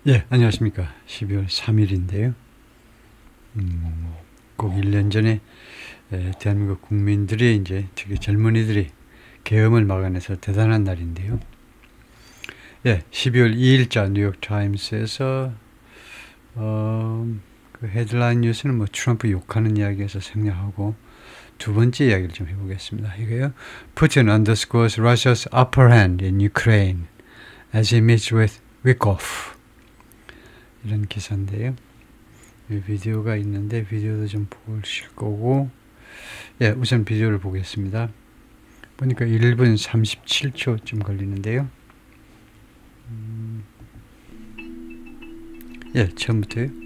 예, 안녕하십니까. 12월 3일인데요. 꼭 1년 전에 대한민국 국민들이 이제 특히 젊은이들이 계엄을 막아내서 대단한 날인데요. 예, 12월 2일자 뉴욕타임스에서 그 헤드라인 뉴스는 뭐 트럼프 욕하는 이야기에서 생략하고 두 번째 이야기를 좀 해보겠습니다. 이거요. Putin underscores Russia's upper hand in Ukraine as he meets with Wickoff. 이런 기사인데요. 비디오가 있는데 비디오도 좀 보실 거고, 예, 우선 비디오를 보겠습니다. 보니까 1분 37초쯤 걸리는데요. 예, 처음부터요.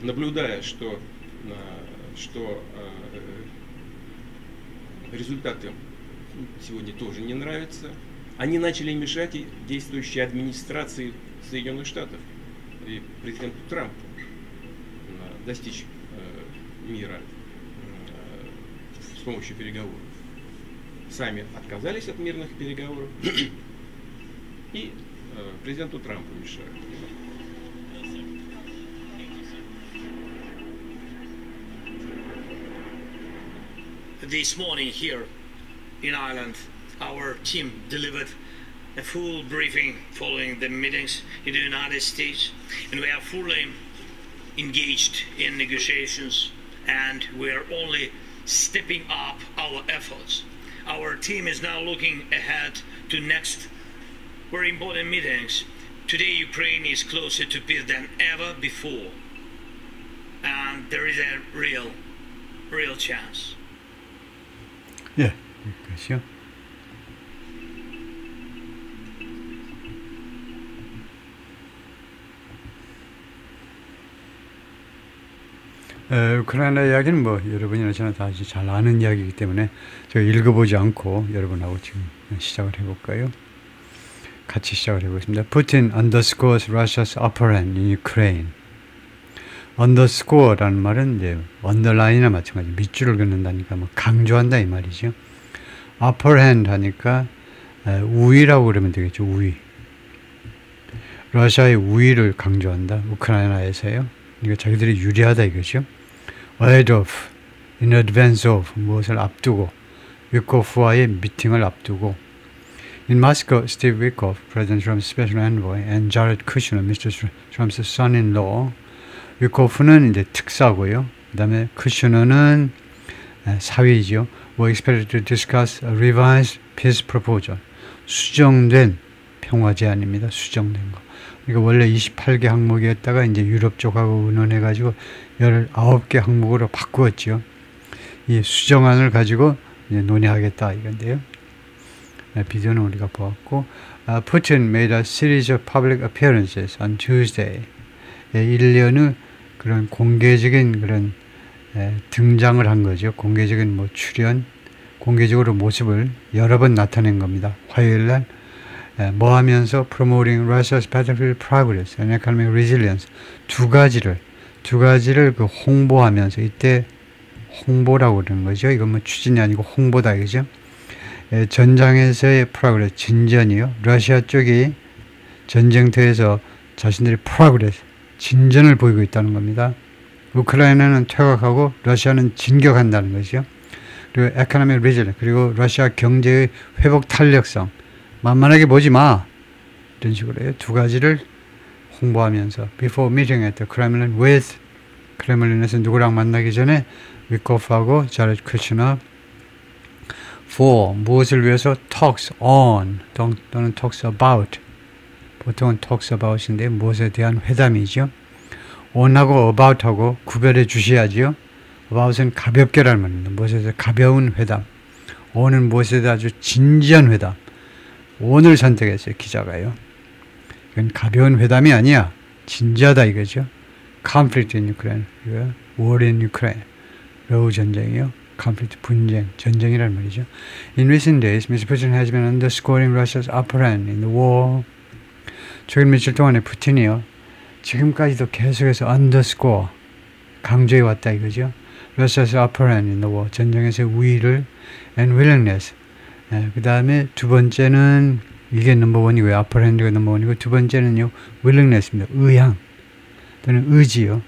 Наблюдая, что результаты сегодня тоже не нравятся, они начали мешать и действующей администрации Соединенных Штатов и президенту Трампу достичь мира с помощью переговоров. Сами отказались от мирных переговоров и президенту Трампу мешают. This morning here in Ireland, our team delivered a full briefing following the meetings in the United States, and we are fully engaged in negotiations, and we are only stepping up our efforts. Our team is now looking ahead to next very important meetings. Today Ukraine is closer to peace than ever before, and there is a real chance. 예, 여기까지요. 우크라이나 이야기는 뭐 여러분이나 저나 다 잘 아는 이야기이기 때문에 제가 읽어보지 않고 여러분하고 지금 시작을 해볼까요? 같이 시작을 해보겠습니다. Putin underscores Russia's upper hand in Ukraine. underscore라는 말은 이제 underline이나 마찬가지 밑줄을 긋는다니까 뭐 강조한다 이 말이죠. upper hand 하니까 우위라고 그러면 되겠죠. 우위. 러시아의 우위를 강조한다. 우크라이나에서요. 이거 자기들이 유리하다 이거죠. ahead of, in advance of 무엇을 앞두고 위코프와의 미팅을 앞두고 In Moscow, Steve Witkoff, President Trump's special envoy, and Jared Kushner, Mr. Trump's son-in-law. 위코프는 이제 특사고요. 그 다음에 쿠슈너는 사위죠. were expected to discuss a revised peace proposal. 수정된 평화 제안입니다. 수정된 거. 그러니까 원래 28개 항목이었다가 이제 유럽 쪽하고 의논해가지고 19개 항목으로 바꾸었죠. 이 수정안을 가지고 이제 논의하겠다 이건데요. 비디오는 우리가 보았고, Putin made a series of public appearances on Tuesday. 1년의 그런 공개적인 그런 등장을 한 거죠. 공개적인 뭐 출연, 공개적으로 모습을 여러 번 나타낸 겁니다. 화요일 날 뭐 하면서 promoting Russia's battlefield progress and economic resilience 두 가지를 그 홍보하면서 이때 홍보라고 그러는 거죠. 이건 뭐 추진이 아니고 홍보다 이거죠. 전장에서의 progress 진전이요. 러시아 쪽이 전쟁터에서 자신들이 progress 진전을 보이고 있다는 겁니다. 우크라이나는 퇴각하고 러시아는 진격한다는 것이죠. 그리고 economic resilience 그리고 러시아 경제의 회복 탄력성 만만하게 보지 마 이런 식으로 해요. 두 가지를 홍보하면서 before meeting at the Kremlin with 크레물린에서 누구랑 만나기 전에 위코프하고 자렛 쿠슈너 for 무엇을 위해서 talks on 또는 talks about 보통은 talks about인데 무엇에 대한 회담이죠. on하고 about하고 구별해 주셔야지요. about은 가볍게라는 말입니다. 무엇에 대해 가벼운 회담. on은 무엇에 대해 아주 진지한 회담. on을 선택했어요. 기자가요. 이건 가벼운 회담이 아니야. 진지하다 이거죠. conflict in Ukraine. 이거 war in Ukraine. 러우 전쟁이요. conflict 분쟁, 전쟁이란 말이죠. In recent days, Mr. Putin has been underscoring Russia's upper hand in the war. 최근 며칠 동안에 푸틴이요. 지금까지도 계속해서 underscore 강조해 왔다 이거죠. Russia's upper hand in the war. 전쟁에서의 우위를 and willingness. 그 다음에 두 번째는 이게 넘버원이고요. upper hand가 넘버원이고 두 번째는요. willingness입니다. 의향 또는 의지요.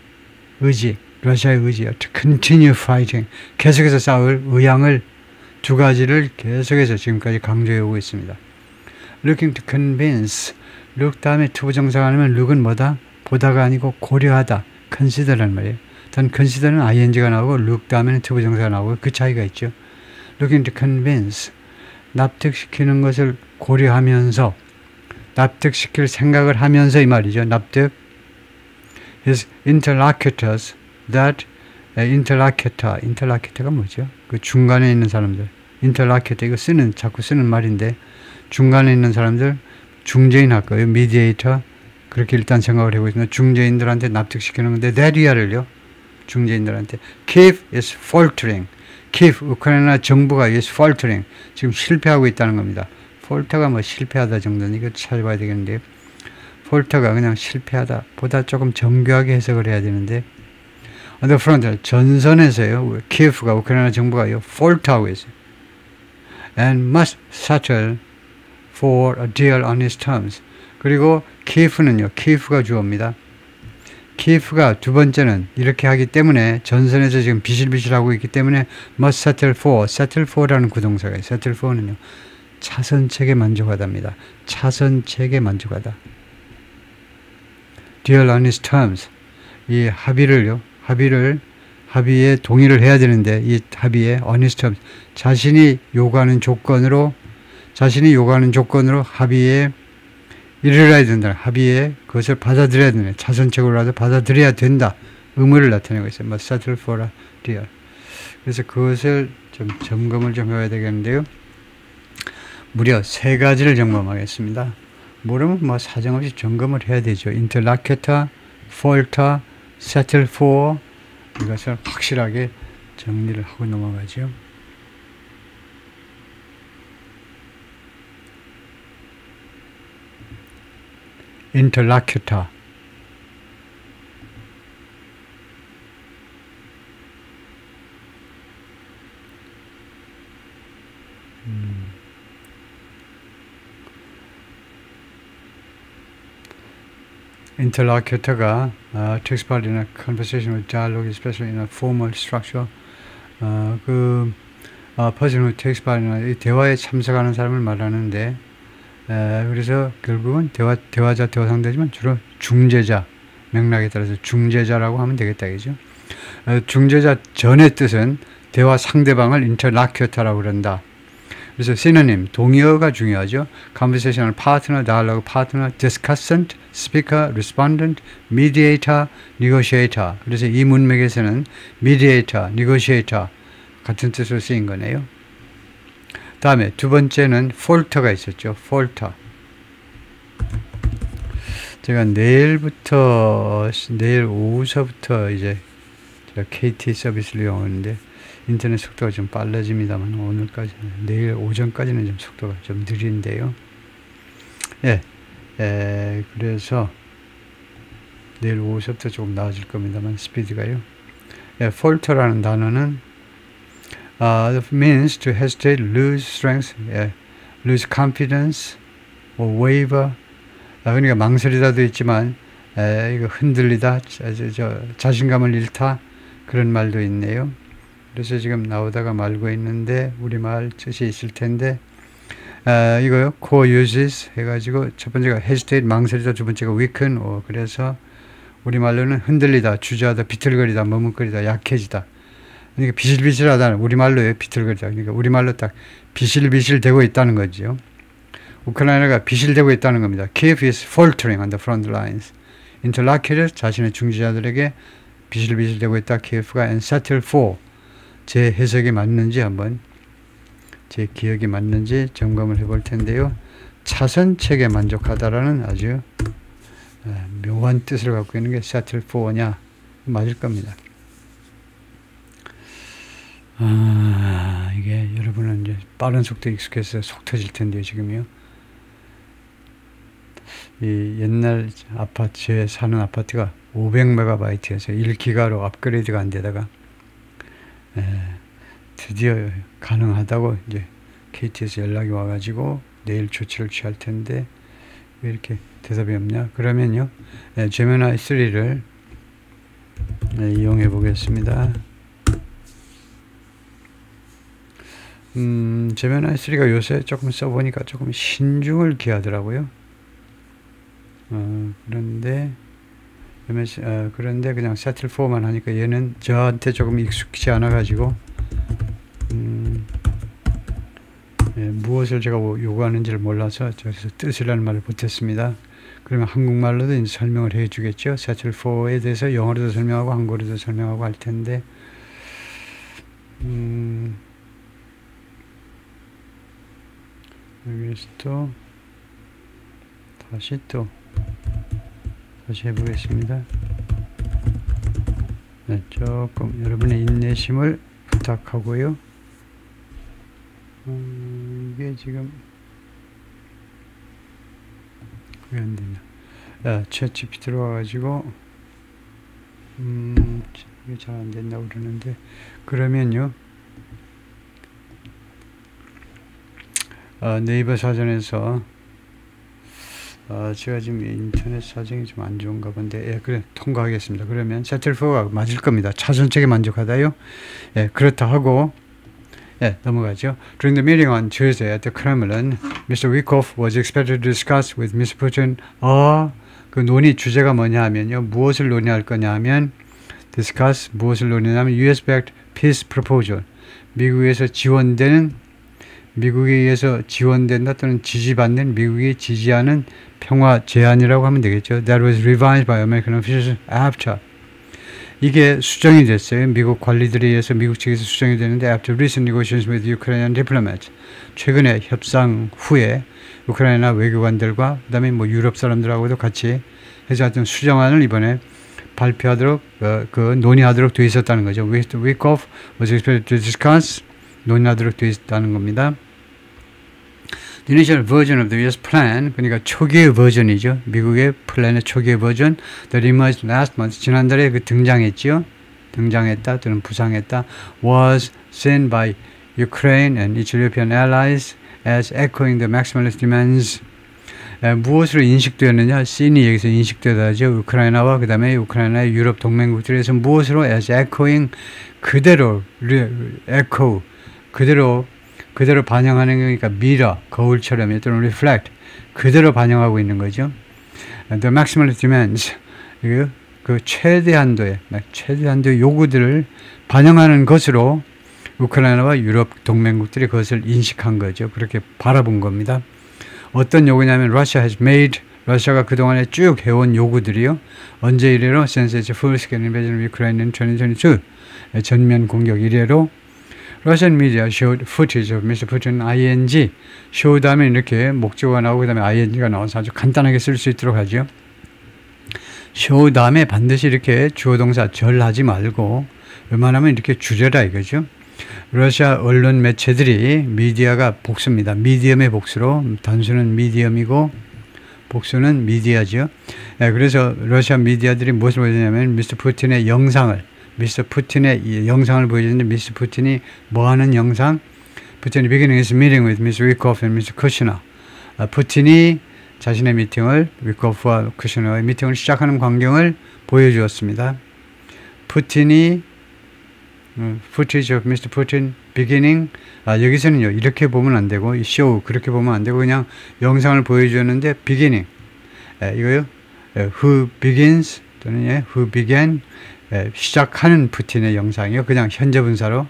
의지. 러시아의 의지요. To continue fighting. 계속해서 싸울 의향을 두 가지를 계속해서 지금까지 강조해 오고 있습니다. Looking to convince. look 다음에 투부정사가 하면 look은 뭐다? 보다가 아니고 고려하다. consider란 말이에요. 단 consider는 ing가 나오고 look 다음에는 투부정사가 나오고 그 차이가 있죠. Looking to convince. 납득시키는 것을 고려하면서 납득시킬 생각을 하면서 이 말이죠. 납득. His interlocutors that interlocutor가 뭐죠? 그 중간에 있는 사람들. interlocutor 이거 자꾸 쓰는 말인데 중간에 있는 사람들 중재인 할 거예요. mediator 그렇게 일단 생각을 하고 있습니다. 중재인들한테 납득시키는 건데 대리아를요. 중재인들한테 Kiev is faltering. Kiev 우크라이나 정부가 is faltering. 지금 실패하고 있다는 겁니다. falter가 뭐 실패하다 정도는 이거 찾아봐야 되겠는데 falter가 그냥 실패하다 보다 조금 정교하게 해석을 해야 되는데 on the front 전선에서요. 키예프가 우크라이나 정부가요. falter하고 있어요. and must settle for a deal on his terms. 그리고 키예프는요. 키예프가 주어입니다. 키예프가 두 번째는 이렇게 하기 때문에 전선에서 지금 비실비실하고 있기 때문에 must settle for라는 구동사가 있어요. settle for는요. 차선책에 만족하답니다. 차선책에 만족하다. deal on his terms. 이 합의에 동의를 해야 되는데 이 합의에 on his terms. 자신이 요구하는 조건으로 합의에 이르러야 된다. 합의에 그것을 받아들여야 된다. 차선책으로라도 받아들여야 된다. 의무를 나타내고 있어요. must settle for a deal. 그래서 그것을 좀 점검을 좀 해야 되겠는데요. 무려 3가지를 점검하겠습니다. 모르면 뭐 사정없이 점검을 해야 되죠. interlocutor, falter, settle for 이것을 확실하게 정리를 하고 넘어가죠. interlocutor interlocutor가 takes part in a conversation with dialogue, especially in a formal structure. person who takes part in a 대화에 참석하는 사람을 말하는데, 그래서 결국은 대화 상대지만 주로 중재자, 맥락에 따라서 중재자라고 하면 되겠다, 그죠? 중재자 전의 뜻은 대화 상대방을 interlocutor라고 그런다. 그래서 synonym, 동의어가 중요하죠. conversational partner, dialogue partner, discussant, speaker, respondent, mediator, negotiator. 그래서 이 문맥에서는 mediator, negotiator 같은 뜻으로 쓰인 거네요. 다음에 두 번째는 falter가 있었죠. falter. 제가 내일 오후서부터 이제 제가 KT 서비스를 이용하는데 인터넷 속도가 좀 빨라집니다만 내일 오전까지는 좀 속도가 좀 느린데요. 그래서 내일 오후서부터 조금 나아질 겁니다만 스피드가요. falter라는 단어는 means to hesitate, lose strength, lose confidence, or waver. 그러니까 망설이다도 있지만 이거 흔들리다, 자신감을 잃다 그런 말도 있네요. 그래서 지금 나오다가 말고 있는데 우리말 뜻이 있을 텐데 이거요. core uses 해가지고 첫 번째가 hesitate, 망설이다, 두 번째가 weaken, 그래서 우리말로는 흔들리다, 주저하다, 비틀거리다, 머뭇거리다, 약해지다. 그러니까 비실비실하다. 우리말로요. 비틀거리다. 그러니까 우리말로 딱 비실비실 되고 있다는 거죠. 우크라이나가 비실되고 있다는 겁니다. Kiev is faltering on the front lines. interlocutor, 자신의 중재자들에게 비실비실되고 있다. 키예프가 and settle for. 제 해석이 맞는지 한번 제 기억이 맞는지 점검을 해볼 텐데요. 차선책에 만족하다라는 아주 묘한 뜻을 갖고 있는 게 settle for냐 맞을 겁니다. 이게 여러분은 이제 빠른 속도에 익숙해서 속 터질 텐데요, 지금요. 이 옛날 아파트, 제 사는 아파트가 500MB여서 1기가로 업그레이드가 안 되다가 드디어 가능하다고 이제 KT에서 연락이 와가지고 내일 조치를 취할 텐데 왜 이렇게 대답이 없냐? 그러면요, 제미나이 3를 이용해 보겠습니다. 제미나이 3가 요새 조금 써보니까 조금 신중을 기하더라고요. 그런데 그냥 settle for만 하니까 얘는 저한테 조금 익숙치 않아 가지고 무엇을 제가 요구하는지를 몰라서 저기서 뜻이라는 말을 못했습니다. 그러면 한국말로도 이제 설명을 해 주겠죠. settle for에 대해서 영어로도 설명하고 한국어로도 설명하고 할 텐데 여기서 또 다시 해보겠습니다. 네, 조금 여러분의 인내심을 부탁하고요. 이게 지금 왜 안 되냐? 챗GPT 들어와가지고 이게 잘 안 된다고 그러는데 그러면요. 네이버 사전에서 제가 지금 인터넷 사정이 좀 안 좋은가 본데, 그래, 통과하겠습니다. 그러면 settle for가 맞을 겁니다. 차선책에 만족하다요. 그렇다 하고, 넘어가죠. During the meeting on Tuesday at the Kremlin, Mr. Wikoff was expected to discuss with Mr. Putin, 그 논의 주제가 뭐냐 하면요. 무엇을 논의할 거냐 하면, discuss, 무엇을 논의하면, US-backed peace proposal. 미국에 의해서 지원된다 또는 지지받는 미국이 지지하는 평화 제안이라고 하면 되겠죠. That was revised by American officials after. 이게 수정이 됐어요. 미국 관리들에 의해서 미국 측에서 수정이 되는데 after recent negotiations with Ukrainian diplomats. 최근에 협상 후에 우크라이나 외교관들과 그다음에 뭐 유럽 사람들하고도 같이 해서 하여튼 수정안을 이번에 발표하도록 논의하도록 돼 있었다는 거죠. Wikoff was expected to discuss 논의하도록 돼 있다는 겁니다. The initial version of the US plan, 그러니까 초기의 버전이죠. 미국의 플랜의 초기의 버전, that emerged last month, 지난달에 등장했다 또는 부상했다, was seen by Ukraine and its European allies as echoing the maximalist demands. 무엇으로 인식되었느냐? 씬이 여기서 인식되다죠. 우크라이나와 그 다음에 우크라이나의 유럽 동맹국들에서 무엇으로 as echoing 그대로 그대로 반영하는 거니까 mirror, 거울처럼 또는 reflect, 그대로 반영하고 있는 거죠. The maximalist demands, 그 최대한도의 요구들을 반영하는 것으로 우크라이나와 유럽 동맹국들이 그것을 인식한 거죠. 그렇게 바라본 겁니다. 어떤 요구냐면 러시아가 그동안에 쭉 해온 요구들이요. 언제 이래로 since its full-scale invasion of Ukraine in 2022, 전면 공격 이래로 Russian media showed footage of Mr. Putin ing. show 다음에 이렇게 목적어가 나오고 그 다음에 ing가 나와서 아주 간단하게 쓸 수 있도록 하죠. show 다음에 반드시 이렇게 주어 동사 절하지 말고 웬만하면 이렇게 줄여라 이거죠. 러시아 언론 매체들이 미디어가 복수입니다. 미디엄의 복수로 단수는 미디엄이고 복수는 미디어죠. 그래서 러시아 미디어들이 무엇을 보여주냐면 미스터 푸틴의 영상을 보여주는데 미스터 푸틴이 뭐하는 영상? 푸틴이 beginning his meeting with Mr. Wikoff and Mr. Kushner. 푸틴이 자신의 미팅을 위코프와 쿠시너의 미팅을 시작하는 광경을 보여주었습니다. 푸틴이 footage of Mr. Putin beginning. 여기서는요 이렇게 보면 안 되고 이 show 그렇게 보면 안 되고 그냥 영상을 보여주었는데 beginning 이거요. Who begins 또는 who began. 시작하는 푸틴의 영상이요. 그냥 현재 분사로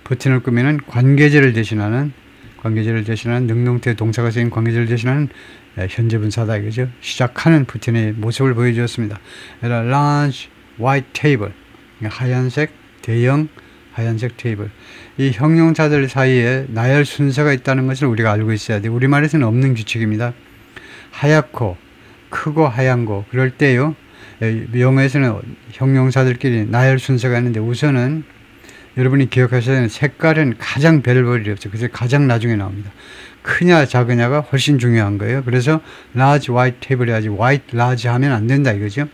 푸틴을 꾸미는 관계제를 대신하는 능동태 동사가 쓰인 관계제를 대신하는 현재 분사다 이거죠. 시작하는 푸틴의 모습을 보여주었습니다. At a large white table, 하얀색 대형 하얀색 테이블. 이 형용사들 사이에 나열 순서가 있다는 것을 우리가 알고 있어야 돼요. 우리말에서는 없는 규칙입니다. 하얗고 크고 하얀 거 그럴 때요. 영어에서는 형용사들끼리 나열 순서가 있는데 우선은 여러분이 기억하셔야 되는 색깔은 가장 별 볼일이 없어요. 그래서 가장 나중에 나옵니다. 크냐 작으냐가 훨씬 중요한 거예요. 그래서 large white table이 아직 white large 하면 안 된다 이거죠.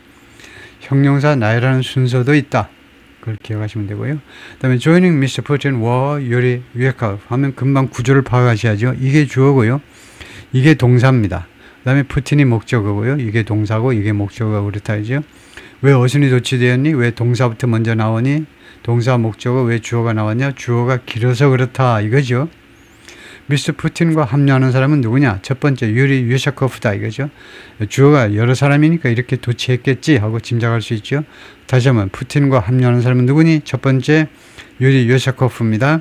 형용사 나열하는 순서도 있다. 그걸 기억하시면 되고요. 그 다음에 joining Mr. Putin war 요리 위에카 하면 금방 구조를 파악하셔야죠. 이게 주어고요. 이게 동사입니다. 그 다음에 푸틴이 목적어고요. 이게 동사고 이게 목적어가 그렇다 이죠. 왜 어순이 도치되었니? 왜 동사부터 먼저 나오니? 동사 목적어 왜 주어가 나왔냐? 주어가 길어서 그렇다 이거죠. 미스터 푸틴과 합류하는 사람은 누구냐? 첫 번째 유리 유샤코프다 이거죠. 주어가 여러 사람이니까 이렇게 도취했겠지 하고 짐작할 수 있죠. 다시 한번 푸틴과 합류하는 사람은 누구니? 첫 번째 유리 유샤코프입니다.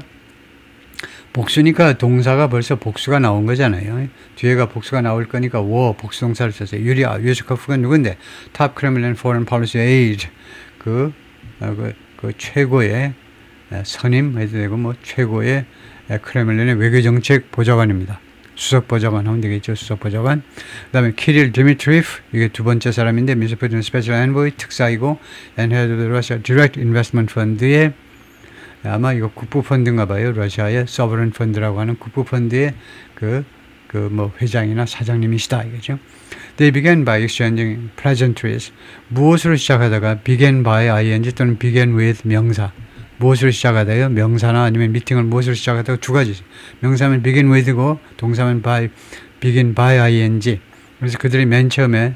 복수니까 동사가 벌써 복수가 나온 거잖아요. 뒤에가 복수가 나올 거니까 워 복수동사를 썼어요. 유리 유샤코프가 누군데? 탑 크레밀린 포런 폴리시 에이드 그 최고의 선임 해도 되고 뭐 최고의 크레밀린의 외교정책 보좌관입니다. 수석보좌관 하면 되겠죠. 수석보좌관. 그 다음에 키릴 디미트리프 이게 두 번째 사람인데 미스터 푸틴 스페셜 엔보이 특사이고 and head of the Russia Direct Investment Fund의 아마 이거 국부펀드인가 봐요. 러시아의 서버런 펀드라고 하는 국부펀드의 뭐 회장이나 사장님이시다 이거죠. They began by exchanging pleasantries. 무엇으로 시작하다가 began by ing 또는 began with 명사. 무엇으로 시작하다요? 명사나 아니면 미팅을 무엇으로 시작하다가 두 가지. 명사면 begin with고 동사면 begin by ing. 그래서 그들이 맨 처음에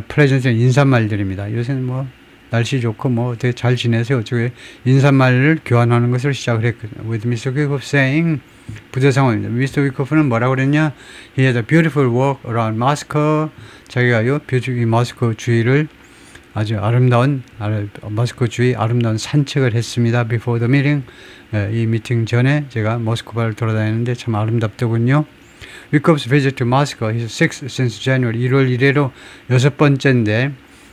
pleasant 인사말들입니다. 요새는 뭐 날씨 좋고 뭐 되게 잘 지내세요. 어쩌게 인사말을 교환하는 것을 시작을 했거든요. With Mr. Wikoff saying 부대 상황입니다. Mr. Wikoff는 뭐라고 그랬냐? He had a beautiful walk around Moscow. 자기가요, 이 모스크 주위를 아주 아름다운 모스크 주위 아름다운 산책을 했습니다. Before the meeting. 이 미팅 전에 제가 모스크바를 돌아다니는데 참 아름답더군요. Wikoff's visit to Moscow is sixth since January. 1월 1일로 6번째인데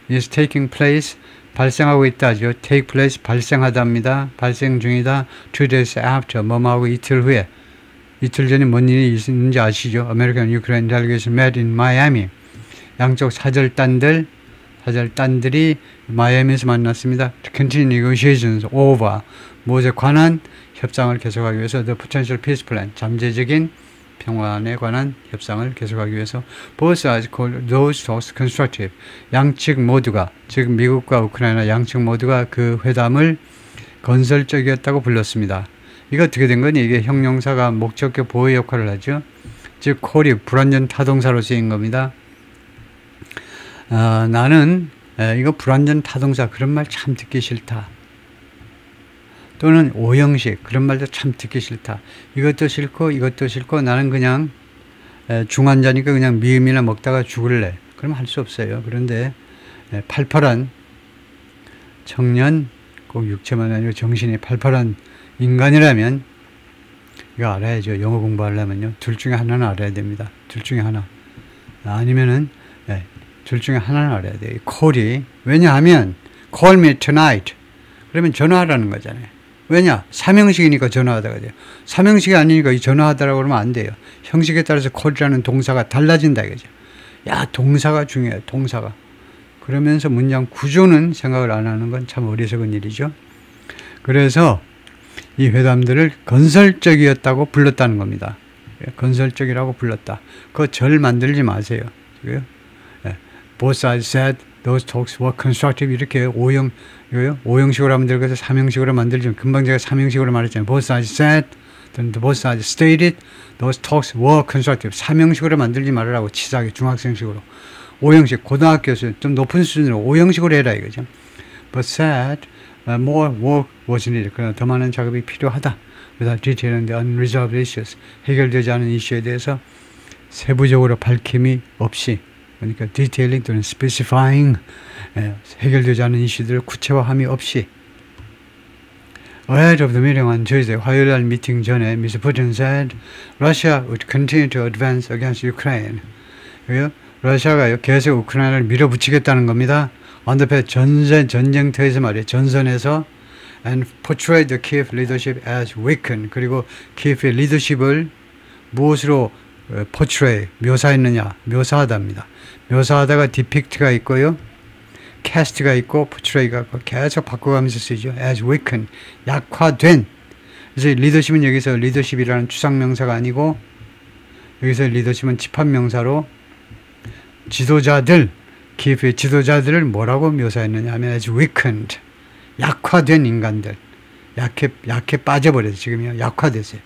is taking place. 발생하고 있다죠. take place 발생하다입니다. 발생 중이다. 2 days after 뭐하고 이틀 후에 이틀 전에 뭔 일이 있는지 아시죠? American Ukraine delegation met in Miami. 양쪽 사절단들이 마이애미에서 만났습니다. Continue negotiations over 무엇에 관한 협상을 계속하기 위해서 the potential peace plan 잠재적인 평화에 관한 협상을 계속하기 위해서 both sides called those talks constructive. 양측 모두가 즉 미국과 우크라이나 양측 모두가 그 회담을 건설적이었다고 불렀습니다. 이거 어떻게 된 거니? 이게 형용사가 목적격 보호 역할을 하죠. 즉 콜이 불완전 타동사로 쓰인 겁니다. 나는 이거 불완전 타동사 그런 말 참 듣기 싫다. 또는 오형식 그런 말도 참 듣기 싫다. 이것도 싫고 나는 그냥 중환자니까 그냥 미음이나 먹다가 죽을래. 그럼 할 수 없어요. 그런데 팔팔한 청년 꼭 육체만 아니고 정신이 팔팔한 인간이라면 이거 알아야죠. 영어 공부하려면요. 둘 중에 하나는 알아야 됩니다. 둘 중에 하나. 아니면은 둘 중에 하나는 알아야 돼요. 콜이 왜냐하면 call me tonight 그러면 전화하라는 거잖아요. 왜냐? 삼형식이니까 전화하다가 돼요. 삼형식이 아니니까 이 전화하다라고 그러면 안 돼요. 형식에 따라서 call이라는 동사가 달라진다 이거죠. 야, 동사가 중요해요. 동사가. 그러면서 문장 구조는 생각을 안 하는 건 참 어리석은 일이죠. 그래서 이 회담들을 건설적이었다고 불렀다는 겁니다. 건설적이라고 불렀다. 그 절 만들지 마세요. Both sides said those talks were constructive. 이렇게 오형식으로 하면 되고 삼형식으로 만들죠. 금방 제가 삼형식으로 말했잖아요. Both sides said, both sides stated those talks were constructive. 삼형식으로 만들지 말으라고 치사하게 중학생식으로. 오형식 고등학교에서 좀 높은 수준으로 오형식으로 해라 이거죠. But said more work was needed. 그러나 더 많은 작업이 필요하다. Without detailing the unresolved issues. 해결되지 않은 이슈에 대해서 세부적으로 밝힘이 없이 그러니까 detailing 또는 specifying 해결되지 않은 이슈들을 구체화함이 없이 Ahead of the meeting on Tuesday, 화요일 날 미팅 전에 Mr. Putin said Russia would continue to advance against Ukraine. 러시아가 계속 우크라이나를 밀어붙이겠다는 겁니다. On the path 전쟁터에서 말이에요. 전선에서 and portray the Kiev leadership as weakened. 그리고 키예프의 리더십을 무엇으로 portray, 묘사했느냐, 묘사하답니다. 묘사하다가 depict가 있고요, cast가 있고 portray가 있고 계속 바꿔가면서 쓰죠. as weakened, 약화된. 그래서 리더십은 여기서 리더십이라는 추상명사가 아니고 여기서 리더십은 집합명사로 지도자들, 키예프의 지도자들을 뭐라고 묘사했느냐 하면 as weakened, 약화된 인간들, 약해 빠져버려서 지금요, 약화됐어요.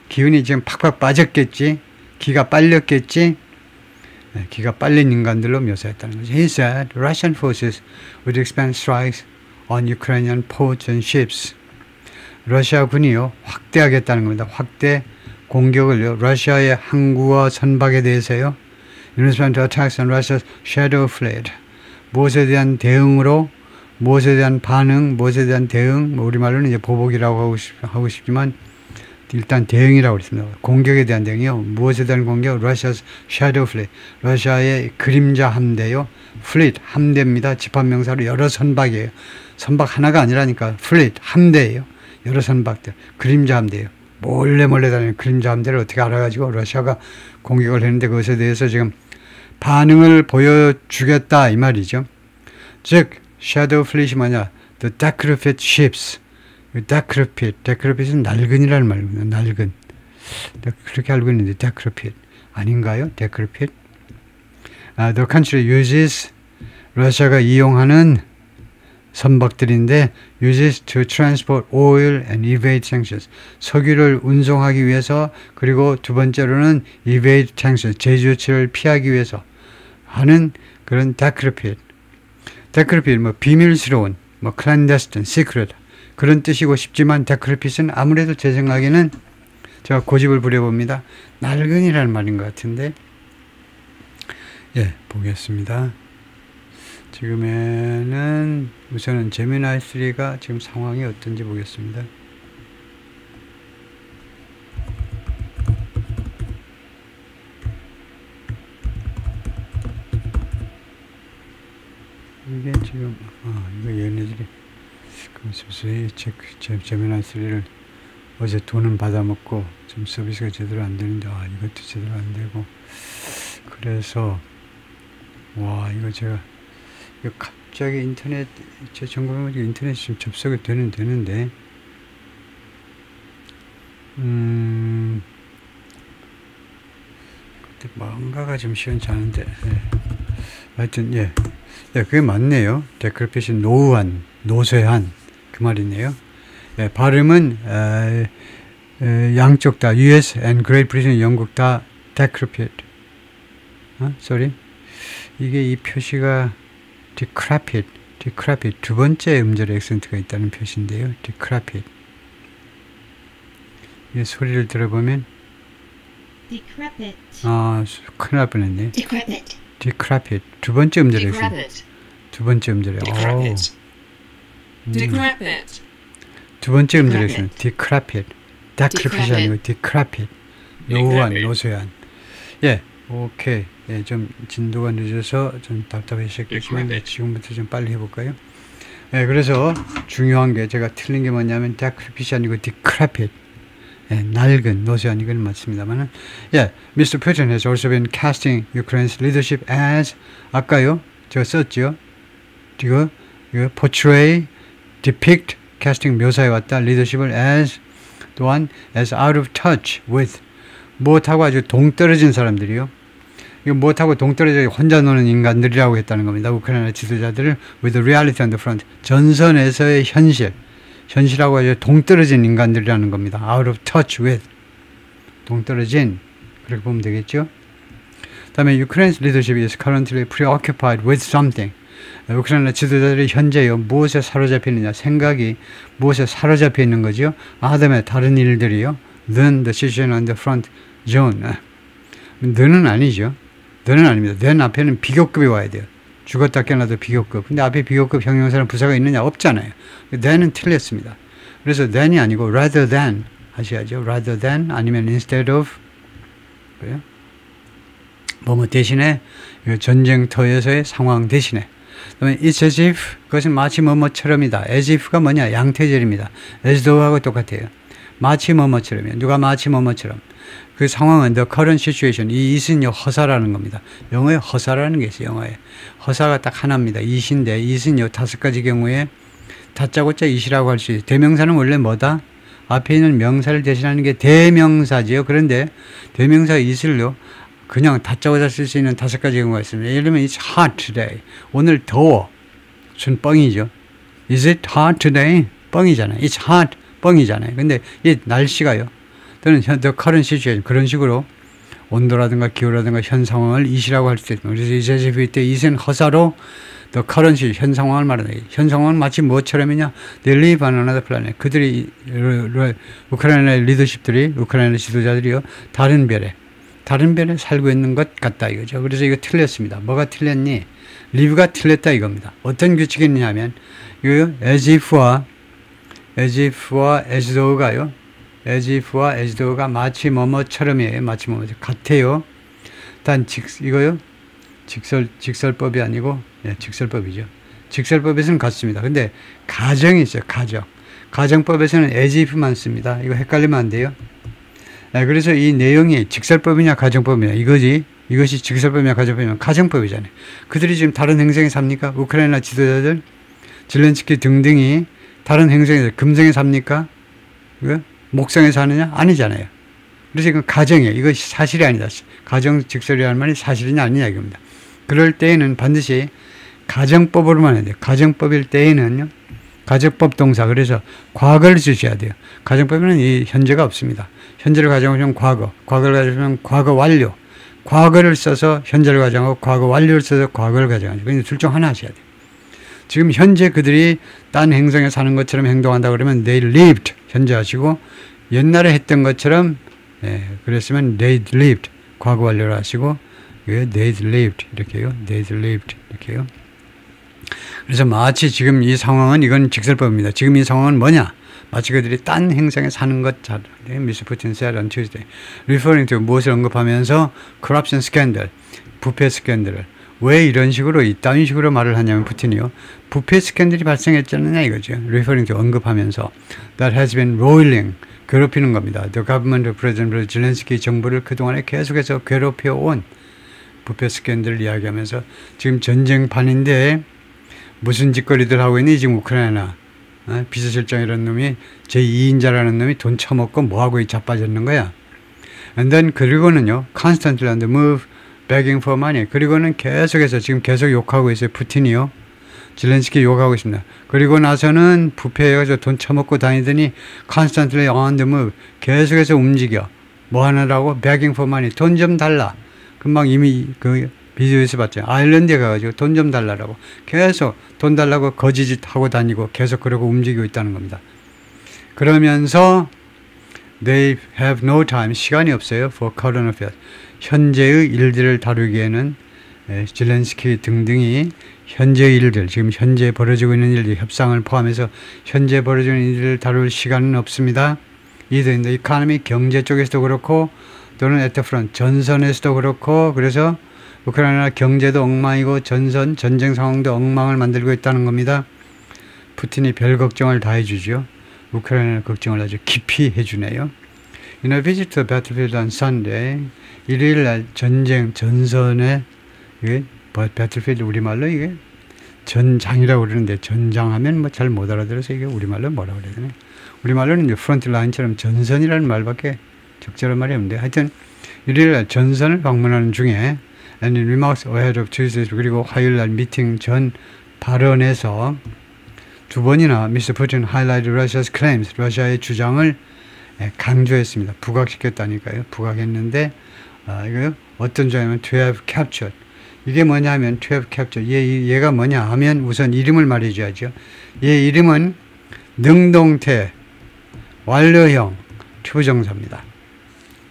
기운이 지금 팍팍 빠졌겠지, 기가 빨렸겠지, 기가 빨린 인간들로 묘사했다는 거죠. He said Russian forces would expand strikes on Ukrainian ports and ships. 러시아 군이요, 확대하겠다는 겁니다. 확대 공격을요, 러시아의 항구와 선박에 대해서요, in response to attacks on Russia's shadow fleet. 무엇에 대한 대응으로, 무엇에 대한 반응, 무엇에 대한 대응, 우리말로는 이제 보복이라고 하고 싶지만 일단 대응이라고 그랬습니다. 공격에 대한 대응이요. 무엇에 대한 공격? Russia's shadow fleet. 러시아의 그림자 함대요. fleet, 함대입니다. 집합명사로 여러 선박이에요. 선박 하나가 아니라니까 fleet, 함대예요. 여러 선박들. 그림자 함대예요. 몰래 다니는 그림자 함대를 어떻게 알아가지고 러시아가 공격을 했는데 그것에 대해서 지금 반응을 보여주겠다 이 말이죠. 즉 shadow fleet이 뭐냐? The decrepit ships. decrepit은 낡은이라는 말입니다. 낡은. 그렇게 알고 있는데 decrepit 아닌가요? decrepit. The country uses, 러시아가 이용하는 선박들인데 uses to transport oil and evade sanctions. 석유를 운송하기 위해서, 그리고 두 번째로는 evade sanctions, 제재 조치를 피하기 위해서 하는 그런 decrepit. decrepit 뭐 비밀스러운, 뭐 clandestine, secret 그런 뜻이고 싶지만 decrepit은 아무래도 제 생각에는 제가 고집을 부려봅니다. 낡은이라는 말인 것 같은데, 예, 보겠습니다. 지금에는 우선은 제미나이 3가 지금 상황이 어떤지 보겠습니다. 이게 지금 이거 얘네들이 제미나이 3를 어제 돈은 받아먹고 좀 서비스가 제대로 안 되는데 이것도 제대로 안 되고, 그래서 와 이거 제가 이거 갑자기 인터넷 제 전공은 인터넷 지금 접속이 되는데 그때 뭔가가 좀 시원찮은데, 예. 하여튼 예, 그게 맞네요. decrepit이 노후한, 노쇠한 그 말이네요. 예, 발음은 양쪽 다 US and Great Britain, 영국 다 decrepit. sorry. 이게 이 표시가 decrepit 두 번째 음절에 액센트가 있다는 표시인데요. decrepit. 이 소리를 들어보면 decrepit. 큰일 날 뻔했네. decrepit 두 번째 음절에 액센트. 두 번째 음절에. decrepit. 두 번째 음절에 액센트. decrepit. decrepit이 아니고 decrepit. 노후한, 노쇠한. 예, 오케이. 예, 좀 진도가 늦어서 좀 답답하셨겠지만 지금부터 좀 빨리 해볼까요? 예, 그래서 중요한 게 제가 틀린 게 뭐냐면 decrepit이 아니고 decrepit. 예, 낡은, 노쇠한 이건 맞습니다만은, 예, Mr. Putin has also been casting Ukraine's leadership as, 아까요, 제가 썼죠. 이거 portray, depict, casting 묘사해 왔다. leadership을 as, 또한 as out of touch with, 무엇하고 아주 동떨어진 사람들이요. 이거 무엇하고 동떨어져 혼자 노는 인간들이라고 했다는 겁니다. 우크라이나 지도자들을 with the reality on the front, 전선에서의 현실하고 아주 동떨어진 인간들이라는 겁니다. out of touch with, 동떨어진, 그렇게 보면 되겠죠. 그 다음에 Ukraine's leadership is currently preoccupied with something. 우크라이나 지도자들이 현재요, 무엇에 사로잡혀 있느냐, 생각이 무엇에 사로잡혀 있는 거죠. 다음에 다른 일들이요, than the situation on the front zone. then은 아니죠. then은 아닙니다. then 앞에는 비교급이 와야 돼요. 죽었다 깨어나도 비교급. 근데 앞에 비교급 형용사는 부사가 있느냐? 없잖아요. then은 틀렸습니다. 그래서 then이 아니고 rather than 하셔야죠. rather than 아니면 instead of, 그래요? 뭐뭐 대신에 전쟁터에서의 상황 대신에 그다음에 it's as if 그것은 마치 뭐뭐처럼이다. as if가 뭐냐? 양태절입니다. as though하고 똑같아요. 마치 뭐뭐처럼이요. 누가 마치 뭐뭐처럼. 그 상황은 the current situation. 이 it은요 허사라는 겁니다. 영어에 허사라는 게 있어요. 영어에 허사가 딱 하나입니다. it인데 it은요 5가지 경우에 다짜고짜 it이라고 할 수 있어요. 대명사는 원래 뭐다? 앞에 있는 명사를 대신하는 게 대명사지요. 그런데 대명사 it을요 그냥 다짜고짜 쓸 수 있는 5가지 경우가 있습니다. 예를 들면 it's hot today. 오늘 더워. 순 뻥이죠. Is it hot today? 뻥이잖아요. It's hot. 뻥이잖아요. 근데 이 날씨가요. 또는 the current situation. 그런 식으로 온도라든가 기후라든가 현 상황을 it이라고 할 수 있습니다. 그래서 it's as if 이때 it은 허사로 the current situation, 현 상황을 말하는 거예요. 현 상황은 마치 뭐처럼이냐? They live on another planet. 그들이 우크라이나의 리더십들이 우크라이나 지도자들이요. 다른 별에 살고 있는 것 같다 이거죠. 그래서 이거 틀렸습니다. 뭐가 틀렸니? live가 틀렸다 이겁니다. 어떤 규칙이 있냐면 이거 as if와 as though가요. as if와 as though가 마치 뭐뭐처럼이에요. 마치 뭐뭐 같아요. 단 이거요. 직설법이 아니고 직설법이죠. 직설법에서는 같습니다. 근데 가정이 있어요. 가정법에서는 as if만 씁니다. 이거 헷갈리면 안 돼요. 그래서 이 내용이 직설법이냐 가정법이냐 이것이 직설법이냐 가정법이냐 가정법이잖아요. 그들이 지금 다른 행성에 삽니까? 우크라이나 지도자들 젤렌스키 등등이 다른 행성에서 금성에 삽니까? 목성에 사느냐? 아니잖아요. 그래서 이건 가정이에요. 이것이 사실이 아니다. 가정 직설이라는 말이 사실이냐 아니냐 이겁니다. 그럴 때에는 반드시 가정법으로만 해야 돼요. 가정법일 때에는요. 가정법 동사. 그래서 과거를 쓰셔야 돼요. 가정법에는 이 현재가 없습니다. 현재를 가정하면 과거를 가정하면 과거 완료. 과거를 써서 현재를 가정하고 과거 완료를 써서 과거를 가정하죠. 그러니까 둘 중 하나 하셔야 돼요. 지금 현재 그들이 딴 행성에 사는 것처럼 행동한다 그러면 they lived 현재 하시고 옛날에 했던 것처럼 그랬으면 they lived 과거 완료를 하시고 they lived 이렇게요. they lived 이렇게요. 그래서 마치 지금 이 상황은 이건 직설법입니다. 지금 이 상황은 뭐냐? 마치 그들이 딴 행성에 사는 것처럼. Mr. Putin said on Tuesday. Referring to 무엇을 언급하면서 corruption scandal, 부패 스캔들을. 왜 이런 식으로 이딴 식으로 말을 하냐면 푸틴이요. 부패 스캔들이 발생했잖느냐 이거죠. Referring to 언급하면서 that has been roiling 괴롭히는 겁니다. The government of President Zelensky 정부를 그동안에 계속해서 괴롭혀온 부패 스캔들을 이야기하면서 지금 전쟁판인데 무슨 짓거리들 하고 있니? 지금 우크라이나 비서실장이라는 놈이 제2인자라는 놈이 돈 처먹고 뭐하고 자빠졌는 거야. And then 그리고는요. Constantly on the move, begging for money. 그리고는 계속해서 지금 계속 욕하고 있어요. 푸틴이요. 젤렌스키 욕하고 있습니다. 그리고 나서는 부패해가지고 돈 처먹고 다니더니 constantly on the move. 계속해서 움직여. 뭐 하느라고? begging for money. 돈 좀 달라. 금방 이미 그 비디오에서 봤죠. 아일랜드에 가가지고 돈 좀 달라고. 계속 돈 달라고 거지짓 하고 다니고 계속 그러고 움직이고 있다는 겁니다. 그러면서 they have no time. 시간이 없어요. for current affairs. 현재의 일들을 다루기에는 젤렌스키 등등이 현재의 일들, 지금 현재 벌어지고 있는 일들, 협상을 포함해서 현재 벌어지고 있는 일들을 다룰 시간은 없습니다. either 이카노미 경제 쪽에서도 그렇고 또는 at the front 전선에서도 그렇고 그래서 우크라이나 경제도 엉망이고 전쟁 상황도 엉망을 만들고 있다는 겁니다. 푸틴이 별 걱정을 다 해주죠. 우크라이나 걱정을 아주 깊이 해주네요. In a visit to the battlefield on Sunday, 일요일 날 전선에 이게 battlefield 우리말로 이게 전장이라고 그러는데 전장하면 뭐 잘 못 알아들어서 이게 우리말로 뭐라고 그래야 되나? 우리말로는 이제 프론트 라인처럼 전선이라는 말밖에 적절한 말이 없는데 하여튼 일요일 날 전선을 방문하는 중에 and in remarks ahead of Tuesday 그리고 화요일 날 미팅 전 발언에서 두 번이나 Mr. Putin highlighted Russia's claims, 러시아의 주장을 강조했습니다. 부각시켰다니까요. 부각했는데 이거요. 어떤 주장이냐면 to have captured. 이게 뭐냐면 to have captured. 얘가 뭐냐 하면 우선 이름을 말해줘야죠. 얘 이름은 능동태 완료형 투부정사입니다.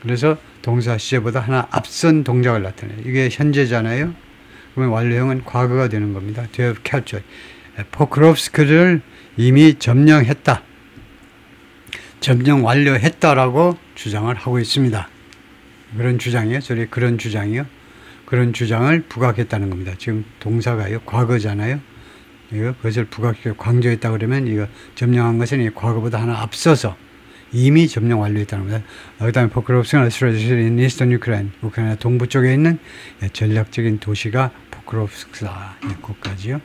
그래서 동사 시제보다 하나 앞선 동작을 나타내요. 이게 현재잖아요. 그러면 완료형은 과거가 되는 겁니다. To have captured. 포크롭스크를 이미 점령했다. 점령 완료했다라고 주장을 하고 있습니다. 그런 주장이에요. 그런 주장이요. 그런 주장을 부각했다는 겁니다. 지금 동사가요, 과거잖아요. 이거 그것을 부각해 강조했다 그러면 이거 점령한 것은 이 과거보다 하나 앞서서 이미 점령 완료했다는 겁니다. 그 다음에 포크롭스크는 in eastern Ukraine, 우크라이나 동부 쪽에 있는 전략적인 도시가 포크롭스크다. 거기까지요.